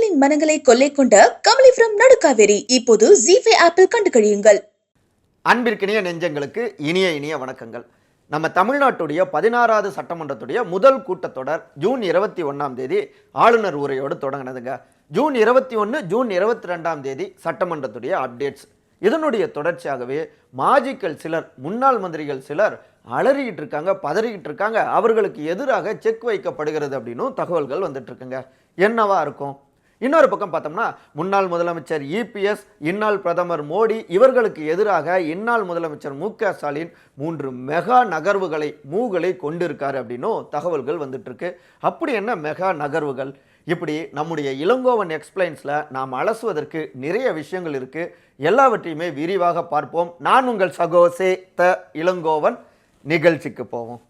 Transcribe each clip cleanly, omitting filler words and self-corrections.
மக்களின் மனங்களை கொள்ளை கொண்ட கமலிபுரம் நடுக்காவேரி இப்போது ஜி5 ஆப்பில் கண்டு கழியுங்கள். அன்பிற்கினிய நெஞ்சங்களுக்கு இனிய இனிய வணக்கங்கள். நம்ம தமிழ்நாட்டுடைய 16வது சட்டமன்றத்துடைய முதல் கூட்டத்தொடர் ஜூன் 21ஆம் தேதி ஆளுநர் உரையோடு தொடங்கினதுங்க. ஜூன் 21, ஜூன் 22ஆம் தேதி சட்டமன்றத்துடைய அப்டேட்ஸ். இதனுடைய தொடர்ச்சியாகவே மாஜிக்கள் சிலர், முன்னாள் மந்திரிகள் சிலர் அலறிக்கிட்டு இருக்காங்க, பதறிக்கிட்டு இருக்காங்க. அவர்களுக்கு எதிராக செக் வைக்கப்படுகிறது அப்படின்னும் தகவல்கள் வந்துட்டு இருக்குங்க. என்னவா இருக்கும்? இன்னொரு பக்கம் பார்த்தோம்னா, முன்னாள் முதலமைச்சர் இபிஎஸ், இந்நாள் பிரதமர் மோடி இவர்களுக்கு எதிராக இந்நாள் முதலமைச்சர் மு.க.ஸ்டாலின் 3 மெகா நகர்வுகளை மூகளை கொண்டிருக்காரு அப்படின்னும் தகவல்கள் வந்துட்டு இருக்கு. அப்படி என்ன மெகா நகர்வுகள்? இப்படி நம்முடைய இளங்கோவன் எக்ஸ்பிளைன்ஸில் நாம் அலசுவதற்கு நிறைய விஷயங்கள் இருக்கு. எல்லாவற்றையுமே விரிவாக பார்ப்போம். நான் உங்கள் சகோ Se.Tha இளங்கோவன். நிகழ்ச்சிக்கு போவோம்.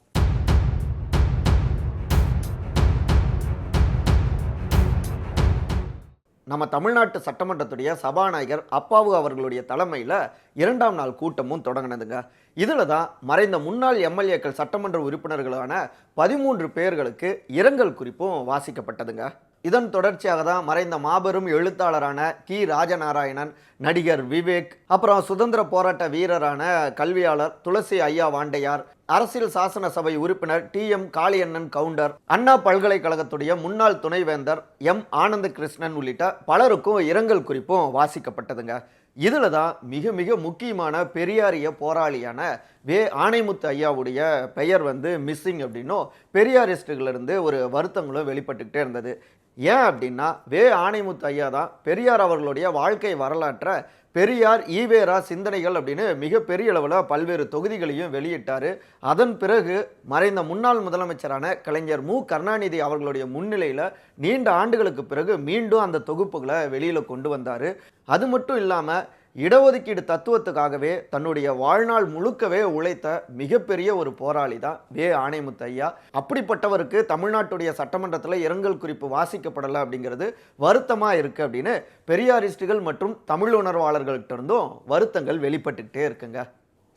நம்ம தமிழ்நாட்டு சட்டமன்றத்துடைய சபாநாயகர் அப்பாவு அவர்களுடைய தலைமையில் 2ஆம் நாள் கூட்டமும் தொடங்கினதுங்க. இதில் தான் மறைந்த முன்னாள் எம்எல்ஏக்கள் சட்டமன்ற உறுப்பினர்களான 13 பேர்களுக்கு இரங்கல் குறிப்பும் வாசிக்கப்பட்டதுங்க. இதன் தொடர்ச்சியாக தான் மறைந்த மாபெரும் எழுத்தாளரான கி. ராஜநாராயணன், நடிகர் விவேக், அப்புறம் சுதந்திர போராட்ட வீரரான கல்வியாளர் துளசி ஐயா வாண்டையார், அரசியல் சாசன சபை உறுப்பினர் டி.எம். காளியண்ணன் கவுண்டர், அண்ணா பல்கலைக்கழகத்துடைய முன்னாள் துணைவேந்தர் எம். ஆனந்த கிருஷ்ணன் உள்ளிட்ட பலருக்கும் இரங்கல் குறிப்பும் வாசிக்கப்பட்டதுங்க. இதில் தான் மிக மிக முக்கியமான பெரியாரிய போராளியான வே. ஆணைமுத்து ஐயாவுடைய பெயர் மிஸ்ஸிங் அப்படின்னும் பெரியாரிஸ்டுகளிருந்து ஒரு வருத்தங்களும் வெளிப்பட்டுக்கிட்டே இருந்தது. ஏன் அப்படின்னா, வே. ஆணைமுத்து ஐயா தான் பெரியார் அவர்களுடைய வாழ்க்கை வரலாற்றை பெரியார் ஈவேரா சிந்தனைகள் அப்படின்னு மிகப்பெரிய அளவில் பல்வேறு தொகுதிகளையும் வெளியிட்டார். அதன் பிறகு மறைந்த முன்னாள் முதலமைச்சரான கலைஞர் மு. கருணாநிதி அவர்களுடைய முன்னிலையில் நீண்ட ஆண்டுகளுக்கு பிறகு மீண்டும் அந்த தொகுப்புகளை வெளியில் கொண்டு வந்தார். அது மட்டும் இல்லாமல் இடஒதுக்கீடு தத்துவத்துக்காகவே தன்னுடைய வாழ்நாள் முழுக்கவே உழைத்த மிகப்பெரிய ஒரு போராளி தான் வே. ஆணைமுத்து ஐயா. அப்படிப்பட்டவருக்கு தமிழ்நாட்டுடைய சட்டமன்றத்தில் இரங்கல் குறிப்பு வாசிக்கப்படலை அப்படிங்கிறது வருத்தமாக இருக்குது அப்படின்னு பெரியாரிஸ்டுகள் மற்றும் தமிழ் உணர்வாளர்கள்ட்ட இருந்தும் வருத்தங்கள் வெளிப்பட்டுக்கிட்டே இருக்குங்க.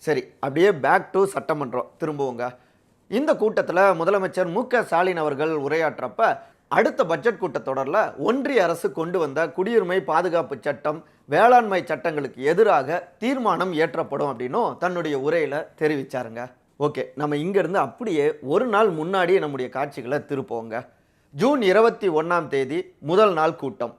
சரி, அப்படியே பேக் டு சட்டமன்றம் திரும்புவோங்க. இந்த கூட்டத்தில் முதலமைச்சர் மு.க.ஸ்டாலின் அவர்கள் உரையாற்றப்ப, அடுத்த பட்ஜெட் கூட்டத்தொடரில் ஒன்றிய அரசு கொண்டு வந்த குடியுரிமை பாதுகாப்பு சட்டம், வேளாண்மை சட்டங்களுக்கு எதிராக தீர்மானம் ஏற்றப்படும் அப்படின்னும் தன்னுடைய உரையில் தெரிவித்தாருங்க. ஓகே, நம்ம இங்கேருந்து அப்படியே ஒரு நாள் முன்னாடி நம்முடைய காட்சிகளை திருப்போங்க. ஜூன் 21ஆம் தேதி முதல் நாள் கூட்டம்.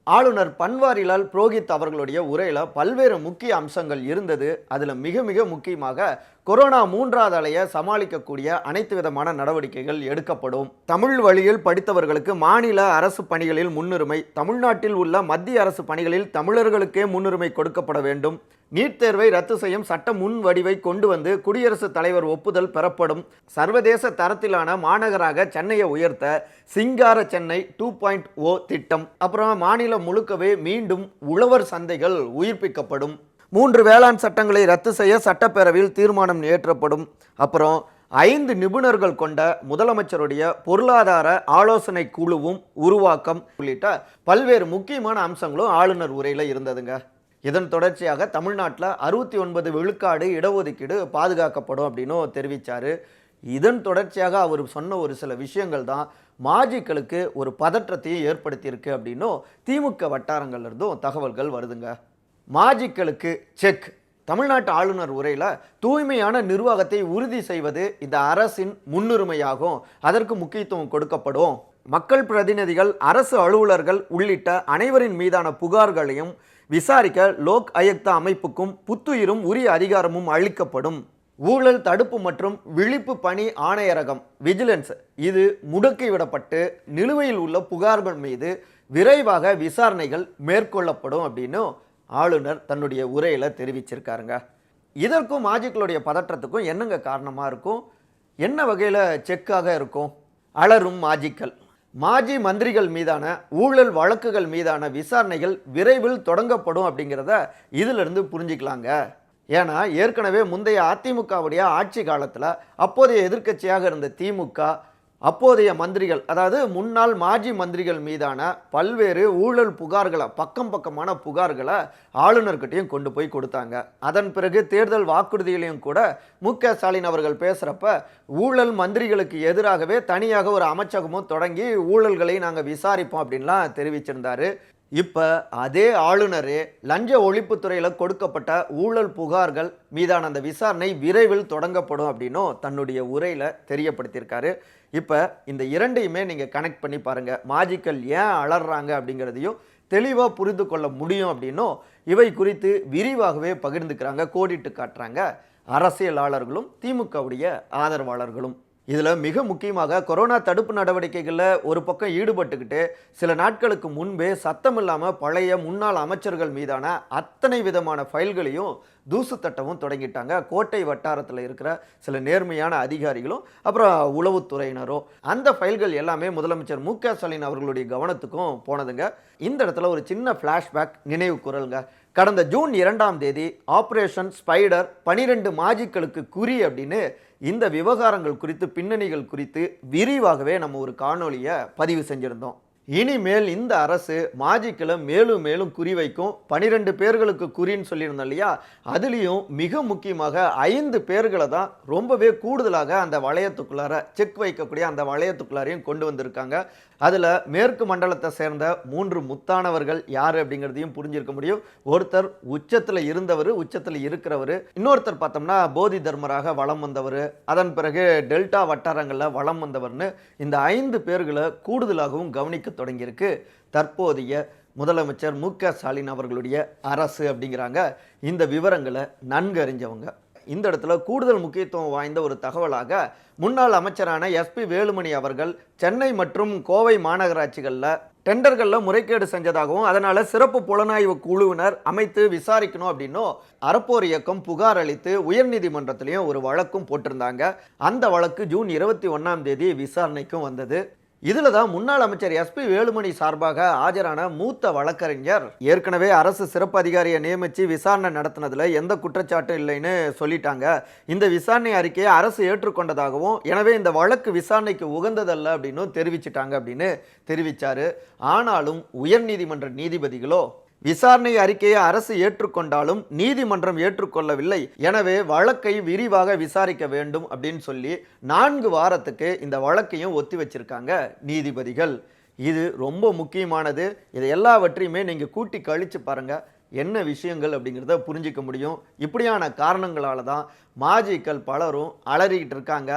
ஆளுநர் பன்வாரிலால் புரோஹித் அவர்களுடைய உரையில் பல்வேறு முக்கிய அம்சங்கள் இருந்தது. அதில் மிக மிக முக்கியமாக கொரோனா 3வது அலையை சமாளிக்கக்கூடிய அனைத்து விதமான நடவடிக்கைகள் எடுக்கப்படும். தமிழ் வழியில் படித்தவர்களுக்கு மாநில அரசு பணிகளில் முன்னுரிமை, தமிழ்நாட்டில் உள்ள மத்திய அரசு பணிகளில் தமிழர்களுக்கே முன்னுரிமை கொடுக்கப்பட வேண்டும். நீட் தேர்வை ரத்து செய்யும் சட்ட முன் வடிவை கொண்டு வந்து குடியரசுத் தலைவர் ஒப்புதல் பெறப்படும். சர்வதேச தரத்திலான மாநகராக சென்னையை உயர்த்த சிங்கார சென்னை 2.0 திட்டம். அப்புறம் மாநிலம் முழுக்கவே மீண்டும் உழவர் சந்தைகள் உயிர்ப்பிக்கப்படும். 3 வேளாண் சட்டங்களை ரத்து செய்ய சட்டப்பேரவையில் தீர்மானம் இயற்றப்படும். அப்புறம் 5 நிபுணர்கள் கொண்ட முதலமைச்சருடைய பொருளாதார ஆலோசனை குழுவும் உருவாக்கம் உள்ளிட்ட பல்வேறு முக்கியமான அம்சங்களும் ஆளுநர் உரையில் இருந்ததுங்க. இதன் தொடர்ச்சியாக தமிழ்நாட்டில் 69 விழுக்காடு இடஒதுக்கீடு பாதுகாக்கப்படும் அப்படின்னும் தெரிவித்தார். இதன் தொடர்ச்சியாக அவர் சொன்ன ஒரு சில விஷயங்கள் தான் மாஜிக்களுக்கு ஒரு பதற்றத்தையும் ஏற்படுத்தியிருக்கு அப்படின்னும் திமுக வட்டாரங்கள்லேருந்தும் தகவல்கள் வருதுங்க. மாஜிக்களுக்கு செக். தமிழ்நாட்டு ஆளுநர் உரையில் தூய்மையான நிர்வாகத்தை உறுதி செய்வது இந்த அரசின் முன்னுரிமையாகும், அதற்கு முக்கியத்துவம் கொடுக்கப்படும். மக்கள் பிரதிநிதிகள், அரசு அலுவலர்கள் உள்ளிட்ட அனைவரின் மீதான புகார்களையும் விசாரிக்க லோக் ஆயுக்தா அமைப்புக்கும் புத்துயிரும் உரிய அதிகாரமும் அளிக்கப்படும். ஊழல் தடுப்பு மற்றும் விழிப்பு பணி ஆணையரகம் விஜிலன்ஸ் இது முடுக்கிவிடப்பட்டு நிலுவையில் உள்ள புகார்கள் மீது விரைவாக விசாரணைகள் மேற்கொள்ளப்படும் அப்படின்னு ஆளுநர் தன்னுடைய உரையில் தெரிவிச்சிருக்காருங்க. இதற்கும் மாஜிக்களுடைய பதற்றத்துக்கும் என்னங்க காரணமாக இருக்கும்? என்ன வகையில் செக்காக இருக்கும்? அலரும் மாஜிக்கள். மாஜி மந்திரிகள் மீதான ஊழல் வழக்குகள் மீதான விசாரணைகள் விரைவில் தொடங்கப்படும் அப்படிங்கிறத இதிலிருந்து புரிஞ்சிக்கலாங்க. ஏன்னா ஏற்கனவே முந்தைய அதிமுகவுடைய ஆட்சி காலத்தில் அப்போதைய எதிர்க்கட்சியாக இருந்த திமுக அப்போதைய மந்திரிகள், அதாவது முன்னாள் மாஜி மந்திரிகள் மீதான பல்வேறு ஊழல் புகார்களை, பக்கமான புகார்களை ஆளுநர்கிட்டையும் கொண்டு போய் கொடுத்தாங்க. அதன் பிறகு தேர்தல் வாக்குறுதிகளையும் கூட மு.க.ஸ்டாலின் அவர்கள் பேசுறப்ப ஊழல் மந்திரிகளுக்கு எதிராகவே தனியாக ஒரு அமைச்சகமும் தொடங்கி ஊழல்களை நாங்கள் விசாரிப்போம் அப்படின்லாம் தெரிவிச்சிருந்தாரு. இப்ப அதே ஆளுநரே லஞ்ச ஒழிப்புத்துறையில் கொடுக்கப்பட்ட ஊழல் புகார்கள் மீதான அந்த விசாரணை விரைவில் தொடங்கப்படும் அப்படின்னும் தன்னுடைய உரையில தெரியப்படுத்தியிருக்காரு. இப்ப இந்த இரண்டையுமே நீங்க கனெக்ட் பண்ணி பாருங்க. மாஜிக்கள் ஏன் அலறாங்க அப்படிங்கிறதையும் தெளிவா புரிந்து கொள்ள முடியும் அப்படின்னும் இவை குறித்து விரிவாகவே பகிர்ந்துக்கிறாங்க, கோடிட்டு காட்டுறாங்க அரசியலாளர்களும் திமுகவுடைய ஆதரவாளர்களும். இதில் மிக முக்கியமாக கொரோனா தடுப்பு நடவடிக்கைகளில் ஒரு பக்கம் ஈடுபட்டுக்கிட்டு சில நாட்களுக்கு முன்பே சத்தம் இல்லாமல் பழைய முன்னாள் அமைச்சர்கள் மீதான அத்தனை விதமான ஃபைல்களையும் தூசு தட்டவும் தொடங்கிட்டாங்க. கோட்டை வட்டாரத்தில் இருக்கிற சில நேர்மையான அதிகாரிகளும் அப்புறம் உளவுத்துறையினரும். அந்த ஃபைல்கள் எல்லாமே முதலமைச்சர் மு.க.ஸ்டாலின் அவர்களுடைய கவனத்துக்கும் போனதுங்க. இந்த இடத்துல ஒரு சின்ன ஃப்ளாஷ்பேக் நினைவு குரலுங்க. கடந்த ஜூன் 2ஆம் தேதி ஆபரேஷன் ஸ்பைடர் 12 மாஜிக்களுக்கு குறி அப்படின்னு இந்த விவகாரங்கள் குறித்து, பின்னணிகள் குறித்து விரிவாகவே நம்ம ஒரு காணொலியை பதிவு செஞ்சிருந்தோம். இனிமேல் இந்த அரசு மாஜிக்களை மேலும் மேலும் குறிவைக்கும். 12 பேர்களுக்கு குறின்னு சொல்லியிருந்தோம் இல்லையா, அதுலேயும் மிக முக்கியமாக 5 பேர்களை தான் ரொம்பவே கூடுதலாக அந்த வளையத்துக்குள்ளார செக் வைக்கக்கூடிய அந்த வளையத்துக்குள்ளாரையும் கொண்டு வந்திருக்காங்க. அதில் மேற்கு மண்டலத்தை சேர்ந்த 3 முத்தானவர்கள் யார் அப்படிங்கிறதையும் புரிஞ்சிருக்க முடியும். ஒருத்தர் உச்சத்தில் இருந்தவர், உச்சத்தில் இருக்கிறவர். இன்னொருத்தர் பார்த்தோம்னா போதி தர்மராக வலம் வந்தவர், அதன் பிறகு டெல்டா வட்டாரங்களில் வலம் வந்தவர்னு இந்த 5 பேர்களை கூடுதலாகவும் கவனிக்க தொடங்கியிருக்கு தற்போதைய முதலமைச்சர் மு.க.ஸ்டாலின் அவர்களுடைய அரசு அப்படிங்கிறாங்க இந்த விவரங்களை நன்கு அறிஞ்சவங்க. இந்த இடத்துல கூடுதல் முக்கியத்துவம் வாய்ந்த ஒரு தகவலாக முன்னாள் அமைச்சரான எஸ்.பி. வேலுமணி அவர்கள் சென்னை மற்றும் கோவை மாநகராட்சிகளில் டெண்டர்களில் முறைகேடு செஞ்சதாகவும் அதனால சிறப்பு புலனாய்வு குழுவினர் அமைத்து விசாரிக்கணும் அப்படின்னும் அறப்போர் இயக்கம் புகார் அளித்து உயர்நீதிமன்றத்திலையும் ஒரு வழக்கும் போட்டிருந்தாங்க. அந்த வழக்கு ஜூன் 21ஆம் தேதி விசாரணைக்கும் வந்தது. இதுல தான் முன்னாள் அமைச்சர் எஸ்.பி. வேலுமணி சார்பாக ஆஜரான மூத்த வழக்கறிஞர் ஏற்கனவே அரசு சிறப்பு அதிகாரியை நியமித்து விசாரணை நடத்தினதுல எந்த குற்றச்சாட்டும் இல்லைன்னு சொல்லிட்டாங்க. இந்த விசாரணை அறிக்கையை அரசு ஏற்றுக்கொண்டதாகவும் எனவே இந்த வழக்கு விசாரணைக்கு உகந்ததல்ல அப்படின்னு தெரிவிச்சிட்டாங்க அப்படின்னு தெரிவிச்சாரு. ஆனாலும் உயர்நீதிமன்ற நீதிபதிகளோ விசாரணை அறிக்கையை அரசு ஏற்றுக்கொண்டாலும் நீதிமன்றம் ஏற்றுக்கொள்ளவில்லை, எனவே வழக்கை விரிவாக விசாரிக்க வேண்டும் அப்படின்னு சொல்லி 4 வாரத்துக்கு இந்த வழக்கையும் ஒத்தி வச்சிருக்காங்க நீதிபதிகள். இது ரொம்ப முக்கியமானது. இதை எல்லாவற்றையுமே நீங்கள் கூட்டி கழிச்சு பாருங்க, என்ன விஷயங்கள் அப்படிங்கிறத புரிஞ்சிக்க முடியும். இப்படியான காரணங்களால தான் மாஜிக்கள் பலரும் அலறிக்கிட்டு இருக்காங்க.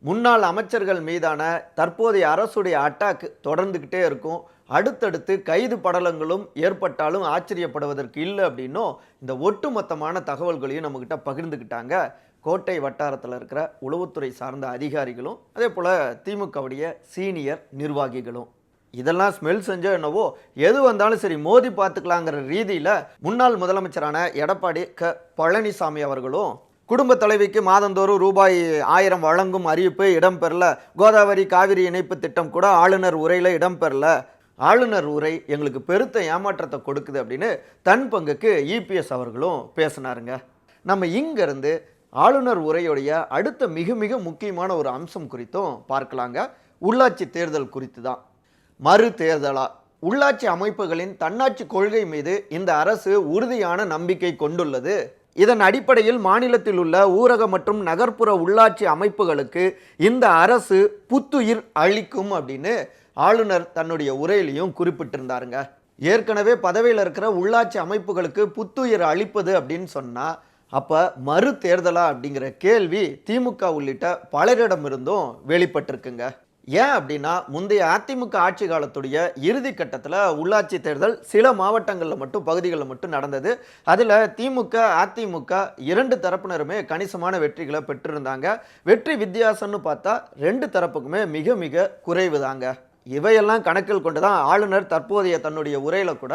முன்னாள் அமைச்சர்கள் மீதான தற்போதைய அரசுடைய அட்டாக் தொடர்ந்துக்கிட்டே இருக்கும். அடுத்தடுத்து கைது படலங்களும் ஏற்பட்டாலும் ஆச்சரியப்படுவதற்கு இல்லை அப்படின்னும் இந்த ஒட்டுமொத்தமான தகவல்களையும் நம்மக்கிட்ட பகிர்ந்துக்கிட்டாங்க கோட்டை வட்டாரத்தில் இருக்கிற உளவுத்துறை சார்ந்த அதிகாரிகளும் அதே போல் திமுகவுடைய சீனியர் நிர்வாகிகளும். இதெல்லாம் ஸ்மெல் செஞ்சோ என்னவோ, எது வந்தாலும் சரி மோதி பார்த்துக்கலாங்கிற ரீதியில் முன்னாள் முதலமைச்சரான எடப்பாடி பழனிசாமி அவர்களும் குடும்ப தலைவிக்கு மாதந்தோறும் ரூபாய் 1000 வழங்கும் அறிவிப்பு இடம்பெறல, கோதாவரி காவிரி இணைப்பு திட்டம் கூட ஆளுநர் உரையில் இடம்பெறல, ஆளுநர் உரை எங்களுக்கு பெருத்த ஏமாற்றத்தை கொடுக்குது அப்படின்னு தன் பங்குக்கு இபிஎஸ் அவர்களும் பேசினாருங்க. நம்ம இங்கிருந்து ஆளுநர் உரையுடைய அடுத்த மிக மிக முக்கியமான ஒரு அம்சம் குறித்தும் பார்க்கலாங்க. உள்ளாட்சி தேர்தல் குறித்து தான். மறு தேர்தலா, உள்ளாட்சி அமைப்புகளின் தன்னாட்சி கொள்கை மீது இந்த அரசு உறுதியான நம்பிக்கை கொண்டுள்ளது. இதன் அடிப்படையில் மாநிலத்தில் உள்ள ஊரக மற்றும் நகர்ப்புற உள்ளாட்சி அமைப்புகளுக்கு இந்த அரசு புத்துயிர் அளிக்கும் அப்படின்னு ஆளுநர் தன்னுடைய உரையிலையும் குறிப்பிட்டிருந்தாருங்க. ஏற்கனவே பதவியில் இருக்கிற உள்ளாட்சி அமைப்புகளுக்கு புத்துயிர் அளிப்பது அப்படின்னு சொன்னா அப்ப மறு தேர்தலா அப்படிங்கிற கேள்வி திமுக உள்ளிட்ட பலரிடமிருந்தும் வெளிப்பட்டிருக்குங்க. ஏன் அப்படின்னா முந்தைய அதிமுக ஆட்சி காலத்துடைய இறுதி கட்டத்தில் உள்ளாட்சி தேர்தல் சில மாவட்டங்களில் மட்டும் பகுதிகளில் மட்டும் நடந்தது. அதில் திமுக அதிமுக 2 தரப்பினருமே கணிசமான வெற்றிகளை பெற்றிருந்தாங்க. வெற்றி வித்தியாசம்னு பார்த்தா 2 தரப்புக்குமே மிக மிக குறைவு தாங்க. இவையெல்லாம் கணக்கில் கொண்டு தான் ஆளுநர் தற்போதைய தன்னுடைய உரையில் கூட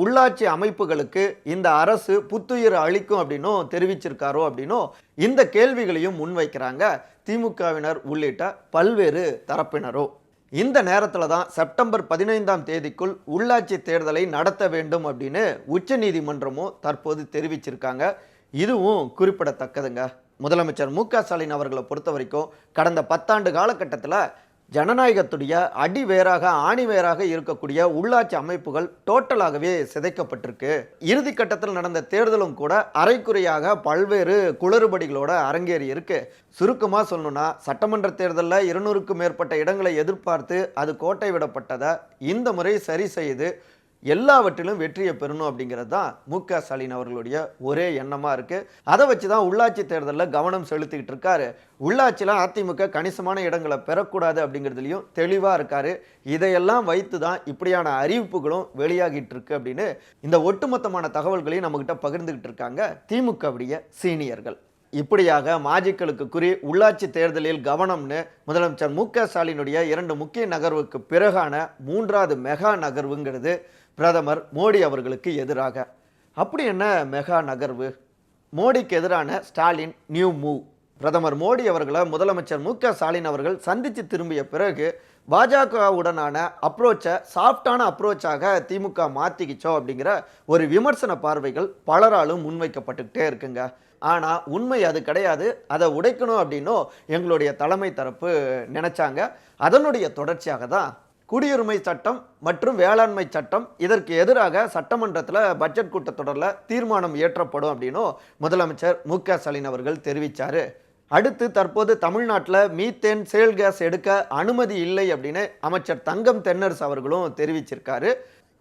உள்ளாட்சி அமைப்புகளுக்கு இந்த அரசு புத்துயிர் அளிக்கும் அப்படின்னும் தெரிவிச்சிருக்காரோ அப்படின்னும் இந்த கேள்விகளையும் முன்வைக்கிறாங்க திமுகவினர் உள்ளிட்ட பல்வேறு தரப்பினரோ. இந்த நேரத்தில் தான் செப்டம்பர் 15ஆம் தேதிக்குள் உள்ளாட்சி தேர்தலை நடத்த வேண்டும் அப்படின்னு உச்சநீதிமன்றமும் தற்போது தெரிவிச்சிருக்காங்க. இதுவும் குறிப்பிடத்தக்கதுங்க. முதலமைச்சர் மு.க.ஸ்டாலின் அவர்களை பொறுத்த வரைக்கும் கடந்த 10 ஆண்டு காலகட்டத்தில் ஜனநாயகத்துடைய அடிவேராக ஆணிவேராக இருக்கக்கூடிய உள்ளாட்சி அமைப்புகள் டோட்டலாகவே சிதைக்கப்பட்டிருக்கு. இறுதி கட்டத்தில் நடந்த தேர்தலும் கூட அரைக்குறையாக பல்வேறு குளறுபடிகளோட அரங்கேறி இருக்கு. சுருக்கமாக சொல்லணும்னா சட்டமன்ற தேர்தலில் 200க்கும் மேற்பட்ட இடங்களை எதிர்பார்த்து அது கோட்டை விடப்பட்டதை இந்த முறை சரி செய்து எல்லாவற்றிலும் வெற்றியை பெறணும் அப்படிங்கிறது தான் மு.க. ஸ்டாலின் அவர்களுடைய ஒரே எண்ணமாக இருக்குது. அதை வச்சு தான் உள்ளாட்சி தேர்தலில் கவனம் செலுத்திக்கிட்டு இருக்காரு. உள்ளாட்சியில் அதிமுக கணிசமான இடங்களை பெறக்கூடாது அப்படிங்கிறதுலையும் தெளிவாக இருக்காரு. இதையெல்லாம் வைத்து தான் இப்படியான அறிவிப்புகளும் வெளியாகிட்டு இருக்கு அப்படின்னு இந்த ஒட்டுமொத்தமான தகவல்களையும் நம்மகிட்ட பகிர்ந்துகிட்டு இருக்காங்க திமுகவுடைய சீனியர்கள். இப்படியாக மாஜிக்களுக்கு குறி உள்ளாட்சி தேர்தலில் கவனம்னு முதலமைச்சர் மு.க. ஸ்டாலினுடைய 2 முக்கிய நகர்வுக்கு பிறகான 3வது மெகா நகர்வுங்கிறது பிரதமர் மோடி அவர்களுக்கு எதிராக. அப்படி என்ன மெகா நகர்வு? மோடிக்கு எதிரான ஸ்டாலின் நியூ மூவ். பிரதமர் மோடி அவர்களை முதலமைச்சர் மு.க. ஸ்டாலின் அவர்கள் சந்தித்து திரும்பிய பிறகு பாஜகவுடனான அப்ரோச்சை சாஃப்டான அப்ரோச்சாக திமுக மாற்றிக்கிச்சோ அப்படிங்கிற ஒரு விமர்சன பார்வைகள் பலராலும் முன்வைக்கப்பட்டுக்கிட்டே இருக்குங்க. ஆனால் உண்மை அது கிடையாது. அதை உடைக்கணும் அப்படின்னும் எங்களுடைய தலைமை தரப்பு நினைச்சாங்க. அதனுடைய தொடர்ச்சியாக தான் குடியுரிமை சட்டம் மற்றும் வேளாண்மை சட்டம் இதற்கு எதிராக சட்டமன்றத்தில் பட்ஜெட் கூட்டத்தொடரில் தீர்மானம் இயற்றப்படும் அப்படின்னும் முதலமைச்சர் மு.க. ஸ்டாலின் அவர்கள் தெரிவித்தார். அடுத்து தற்போது தமிழ்நாட்டில் மீத்தேன் சேல் கேஸ் எடுக்க அனுமதி இல்லை அப்படின்னு அமைச்சர் தங்கம் தென்னரசு அவர்களும் தெரிவிச்சிருக்காரு.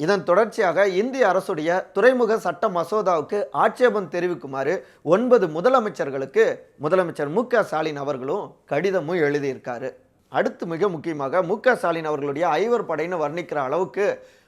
இதன் தொடர்ச்சியாக இந்திய அரசுடைய துறைமுக சட்ட மசோதாவுக்கு ஆட்சேபம் தெரிவிக்குமாறு 9 முதலமைச்சர்களுக்கு முதலமைச்சர் மு.க. ஸ்டாலின் அவர்களும் கடிதமும் எழுதியிருக்காரு. அடுத்து மிக முக்கியமாக மு.க. ஸ்டாலின் அவர்களுடைய ஐவர் படைன்னு வர்ணிக்கிற அளவுக்கு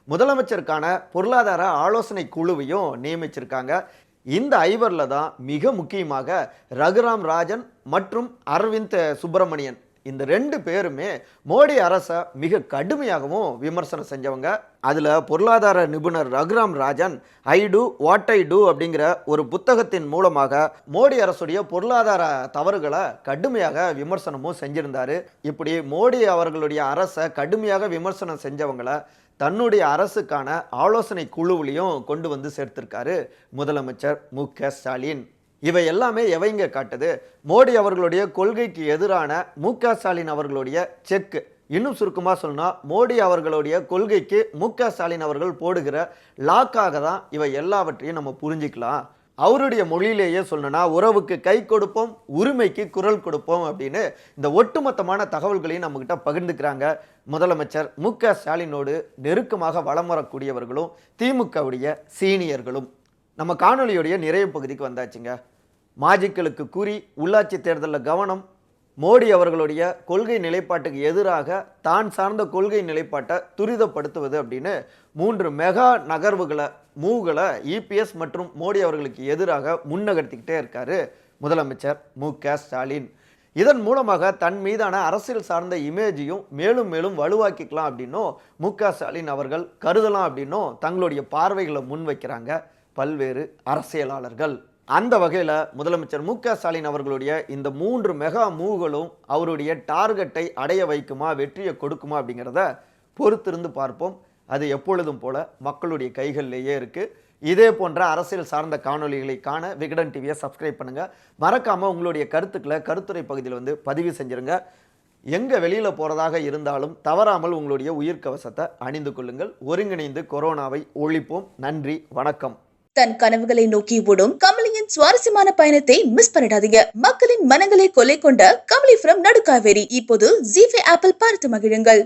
முதலமைச்சருக்கான பொருளாதார ஆலோசனை குழுவையும் நியமிச்சிருக்காங்க. இந்த ஐவரில் தான் மிக முக்கியமாக ரகுராம் ராஜன் மற்றும் அரவிந்த் சுப்பிரமணியன் இந்த 2 பேருமே மோடி அரசை மிக கடுமையாகவும் விமர்சனம் செஞ்சவங்க. அதில் பொருளாதார நிபுணர் ரகுராம் ராஜன் ஐ டூ வாட் ஐ டூ அப்படிங்கிற ஒரு புத்தகத்தின் மூலமாக மோடி அரசுடைய பொருளாதார தவறுகளை கடுமையாக விமர்சனமும் செஞ்சிருந்தார். இப்படி மோடி அவர்களுடைய அரசை கடுமையாக விமர்சனம் செஞ்சவங்களை தன்னுடைய அரசுக்கான ஆலோசனை குழுவிலையும் கொண்டு வந்து சேர்த்திருக்காரு முதலமைச்சர் மு.க. ஸ்டாலின். இவை எல்லாமே எவைங்க காட்டுது? மோடி அவர்களுடைய கொள்கைக்கு எதிரான மு.க. ஸ்டாலின் அவர்களுடைய செக்கு. இன்னும் சுருக்கமாக சொன்னா மோடி அவர்களுடைய கொள்கைக்கு மு.க. ஸ்டாலின் அவர்கள் போடுகிற லாக்காக தான் இவை எல்லாவற்றையும் நம்ம புரிஞ்சிக்கலாம். அவருடைய மொழியிலேயே சொல்லணும்னா உறவுக்கு கை கொடுப்போம், உரிமைக்கு குரல் கொடுப்போம் அப்படின்னு இந்த ஒட்டுமொத்தமான தகவல்களையும் நம்மகிட்ட பகிர்ந்துக்கிறாங்க முதலமைச்சர் மு.க. ஸ்டாலினோடு நெருக்கமாக வலம் வரக்கூடியவர்களும் திமுகவுடைய சீனியர்களும். நம்ம காணொலியுடைய நிறைய பகுதிக்கு வந்தாச்சுங்க. மாஜிக்களுக்கு கூறி உள்ளாட்சி தேர்தலில் கவனம், மோடி அவர்களுடைய கொள்கை நிலைப்பாட்டுக்கு எதிராக தான் சார்ந்த கொள்கை நிலைப்பாட்டை துரிதப்படுத்துவது அப்படின்னு 3 மெகா நகர்வுகளை மூவ்களை இபிஎஸ் மற்றும் மோடி அவர்களுக்கு எதிராக முன்னகர்த்திக்கிட்டே இருக்காரு முதலமைச்சர் மு.க. ஸ்டாலின். இதன் மூலமாக தன் மீதான அரசியல் சார்ந்த இமேஜையும் மேலும் மேலும் வலுவாக்கிக்கலாம் அப்படின்னும் மு.க. ஸ்டாலின் அவர்கள் கருதலாம் அப்படின்னும் தங்களுடைய பார்வைகளை முன்வைக்கிறாங்க பல்வேறு அரசியலாளர்கள். அந்த வகையில் முதலமைச்சர் மு.க. ஸ்டாலின் அவர்களுடைய இந்த 3 மெகா மூவ்களும் அவருடைய டார்கெட்டை அடைய வைக்குமா, வெற்றியை கொடுக்குமா அப்படிங்கிறத பொறுத்திருந்து பார்ப்போம். அது எப்பொழுதும் போல மக்களுடைய கைகளிலேயே இருக்கு. இதே போன்ற அரசியல் சார்ந்த காணொலிகளை காண விகடன் டிவியை சப்ஸ்கிரைப் பண்ணுங்க. மறக்காம உங்களுடைய கருத்துக்களை கருத்துரை பகுதியில் வந்து பதிவு செஞ்சிருங்க. எங்க வெளியில போறதாக இருந்தாலும் தவறாமல் உங்களுடைய உயிர்கவசத்தை அணிந்து கொள்ளுங்கள். ஒருங்கிணைந்து கொரோனாவை ஒழிப்போம். நன்றி, வணக்கம். தன் கனவுகளை நோக்கி ஓடும் கமலியின் சுவாரஸ்யமான பயணத்தை மிஸ் பண்ணிடாதீங்க. மக்களின் மனங்களை கொள்ளை கொண்ட கமலி ஃப்ரம் நடுக்காவேரி இப்போது ஜி5 ஆப்பில் பார்த்து மகிழுங்கள்.